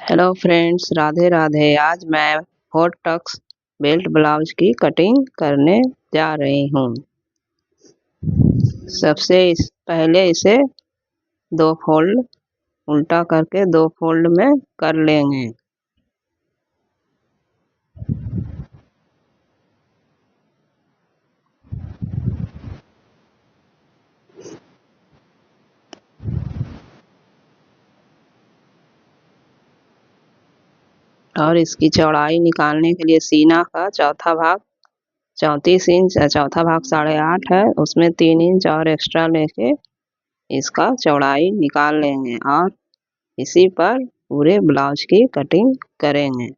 Hello friends, Radhe Radhe. आज मैं hot Tux belt blouse की कटिंग करने जा रही हूँ। पहले इसे दो फोल्ड उल्टा करके दो फोल्ड में कर लेंगे। और इसकी चौड़ाई निकालने के लिए सीना का चौथा भाग 34 इंच, चौथा भाग 8.5 है। उसमें 3 इंच और एक्स्ट्रा लेके इसका चौड़ाई निकाल लेंगे और इसी पर पूरे ब्लाउज की कटिंग करेंगे।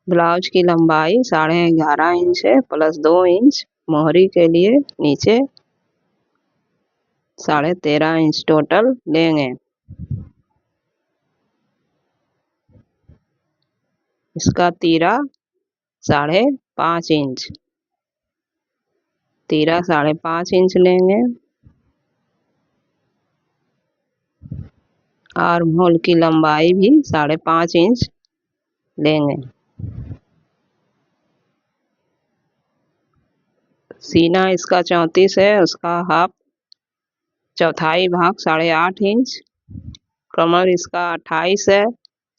ब्लाउज की लंबाई 11.5 इंच है प्लस 2 इंच मोहरी के लिए नीचे 13.5 इंच टोटल लेंगे। इसका तीरा 5.5 इंच, तीरा 5.5 इंच लेंगे। आर्म होल की लंबाई भी 5.5 इंच लेंगे। सीना इसका 34 है, उसका हाफ चौथाई भाग 8.5 इंच। कमर इसका 28 है,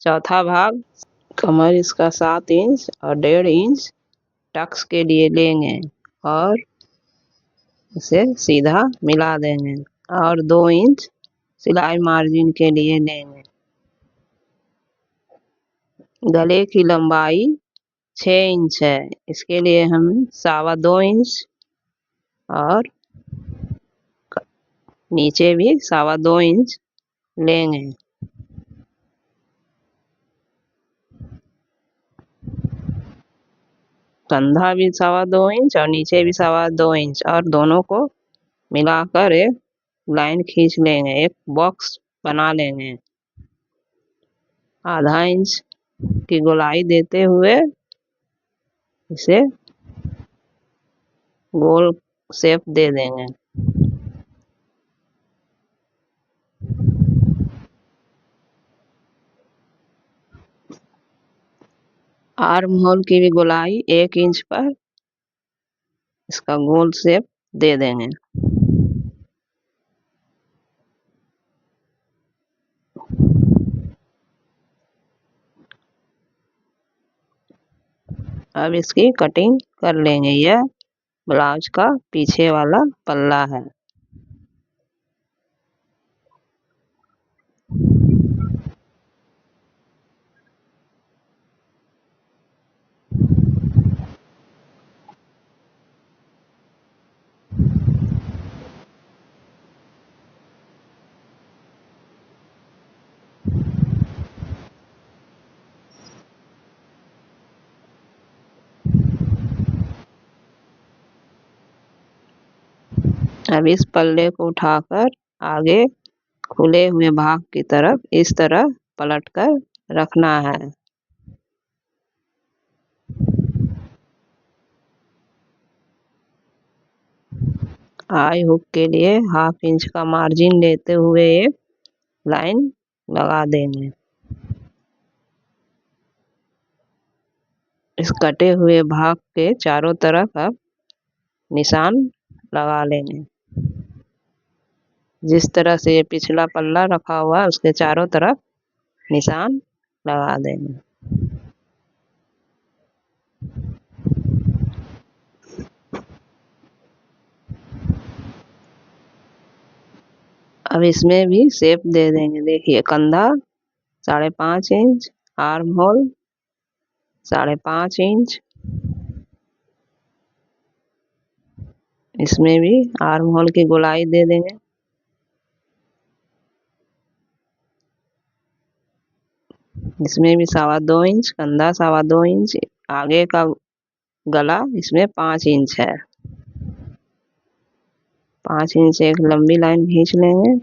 चौथा भाग कमर इसका 7 इंच और 1.5 इंच टक्स के लिए लेंगे और इसे सीधा मिला देंगे और 2 इंच सिलाई मार्जिन के लिए लेंगे। गले की लंबाई 6 इंच है, इसके लिए हम 2.25 इंच और नीचे भी 2.25 इंच लेंगे। कंधा भी 2.25 इंच और नीचे भी 2.25 इंच और दोनों को मिलाकर एक लाइन खींच लेंगे, एक बॉक्स बना लेंगे। आधा इंच की गोलाई देते हुए इसे गोल शेप दे देंगे। आर्म होल की भी गोलाई 1 इंच पर इसका गोल शेप दे देंगे। अब इसकी कटिंग कर लेंगे। यह ब्लाउज का पीछे वाला पल्ला है। अब इस पल्ले को उठाकर आगे खुले हुए भाग की तरफ इस तरह पलटकर रखना है। आई हुक के लिए 1/2 इंच का मार्जिन लेते हुए एक लाइन लगा देंगे। इस कटे हुए भाग के चारों तरफ अब निशान लगा लेंगे। जिस तरह से ये पिछला पल्ला रखा हुआ है उसके चारों तरफ निशान लगा देंगे। अब इसमें भी शेप दे देंगे। देखिए, कंधा 5.5 इंच, आर्म होल 5.5 इंच, इसमें भी आर्म होल की गोलाई दे देंगे। इसमें भी 2.25 इंच, कंधा 2.25 इंच, आगे का गला इसमें 5 इंच है। 5 इंच एक लंबी लाइन खींच लेंगे।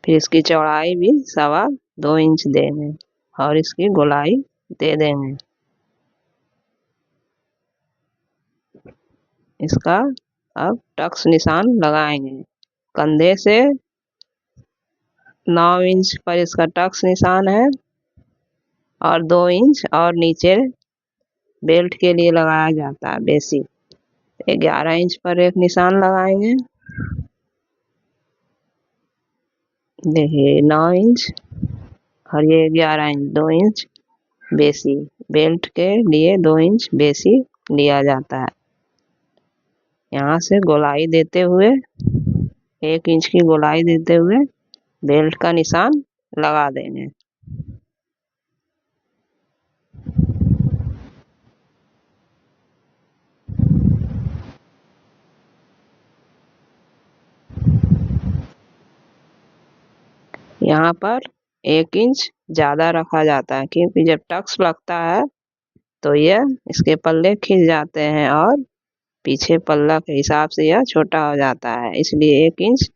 फिर इसकी चौड़ाई भी 2.25 इंच देंगे और इसकी गोलाई दे देंगे। इसका अब टक्स निशान लगाएंगे। कंधे से 9 इंच पर इसका टक्स निशान है और 2 इंच और नीचे बेल्ट के लिए लगाया जाता है बेसिक। 11 इंच पर एक निशान लगाएंगे। देखिए 9 इंच और ये 11 इंच, 2 इंच बेसी। बेल्ट के लिए 2 इंच बेसी लिया जाता है। यहाँ से गोलाई देते हुए 1 इंच की गोलाई देते हुए बेल्ट का निशान लगा देंगे। यहाँ पर 1 इंच ज़्यादा रखा जाता है क्योंकि जब टक्स लगता है तो यह इसके पल्ले खिंच जाते हैं और पीछे पल्ला के हिसाब से यह छोटा हो जाता है, इसलिए 1 इंच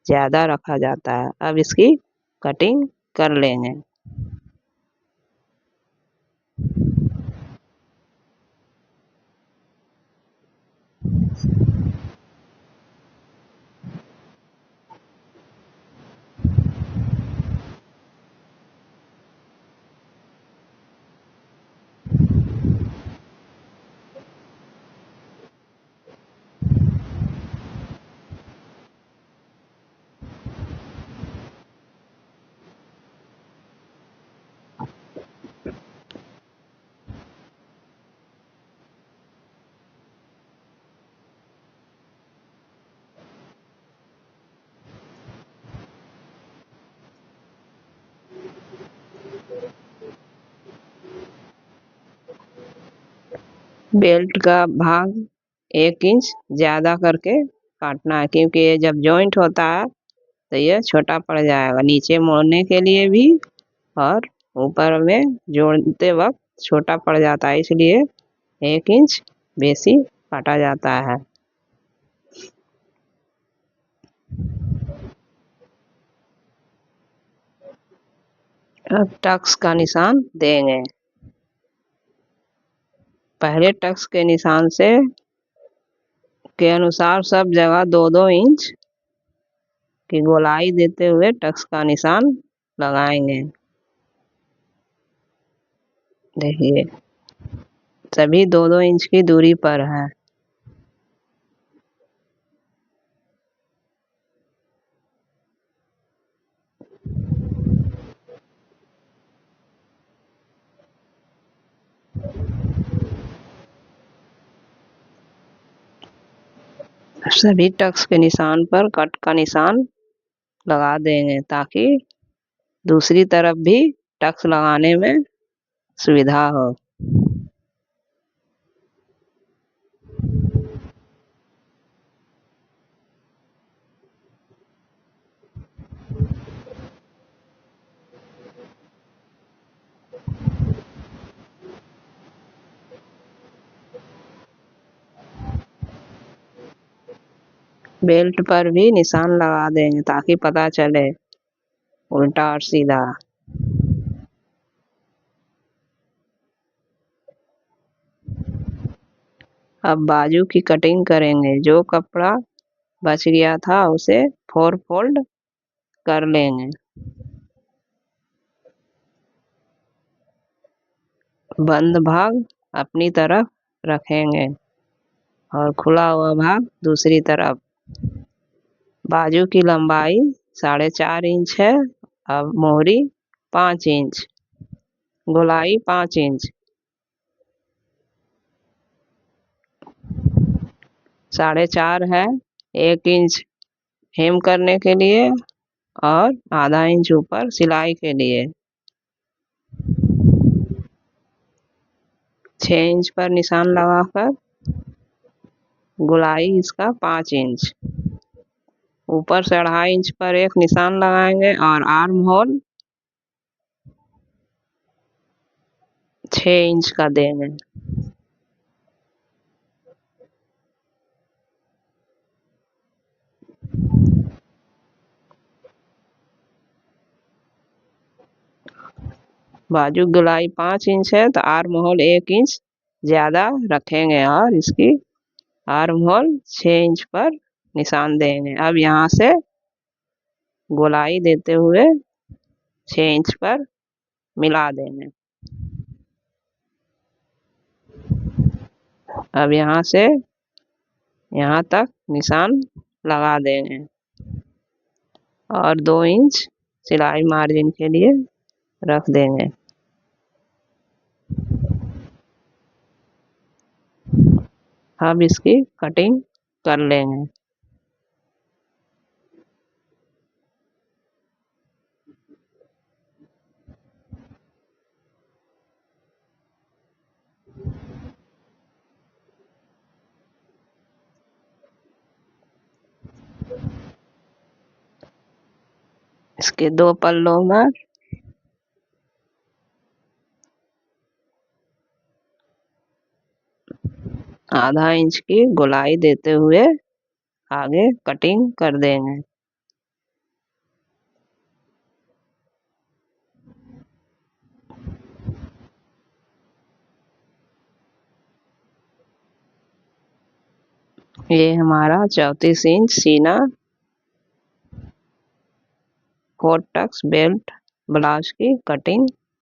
ज़्यादा रखा जाता है। अब इसकी कटिंग कर लेंगे। बेल्ट का भाग 1 इंच ज़्यादा करके काटना है क्योंकि ये जब जॉइंट होता है तो ये छोटा पड़ जाएगा, नीचे मोड़ने के लिए भी और ऊपर में जोड़ते वक्त छोटा पड़ जाता है, इसलिए 1 इंच बेसी काटा जाता है। अब टक्स का निशान देंगे। पहले टक्स के निशान से के अनुसार सब जगह 2-2 इंच की गोलाई देते हुए टक्स का निशान लगाएंगे। देखिए सभी 2-2 इंच की दूरी पर है। सभी टक्स के निशान पर कट का निशान लगा देंगे ताकि दूसरी तरफ भी टक्स लगाने में सुविधा हो। बेल्ट पर भी निशान लगा देंगे ताकि पता चले उल्टा और सीधा। अब बाजू की कटिंग करेंगे। जो कपड़ा बच गया था उसे 4 फोल्ड कर लेंगे। बंद भाग अपनी तरफ रखेंगे और खुला हुआ भाग दूसरी तरफ। बाजू की लंबाई 4.5 इंच है। अब मोहरी 5 इंच, गोलाई 5 इंच, 4.5 है। 1 इंच हेम करने के लिए और आधा इंच ऊपर सिलाई के लिए। 6 इंच पर निशान लगाकर गोलाई इसका 5 इंच, ऊपर से 2.5 इंच पर एक निशान लगाएंगे और आर्म होल 6 इंच का देंगे। बाजू गोलाई 5 इंच है तो आर्म होल 1 इंच ज़्यादा रखेंगे और इसकी आर्म होल 6 इंच पर निशान देंगे। अब यहाँ से गोलाई देते हुए 6 इंच पर मिला देंगे। अब यहाँ से यहाँ तक निशान लगा देंगे और 2 इंच सिलाई मार्जिन के लिए रख देंगे। अब इसकी कटिंग कर लेंगे। इसके 2 पल्लों में आधा इंच की गोलाई देते हुए आगे कटिंग कर देंगे। ये हमारा 34 इंच सीना कोट टक्स बेल्ट ब्लाउज की कटिंग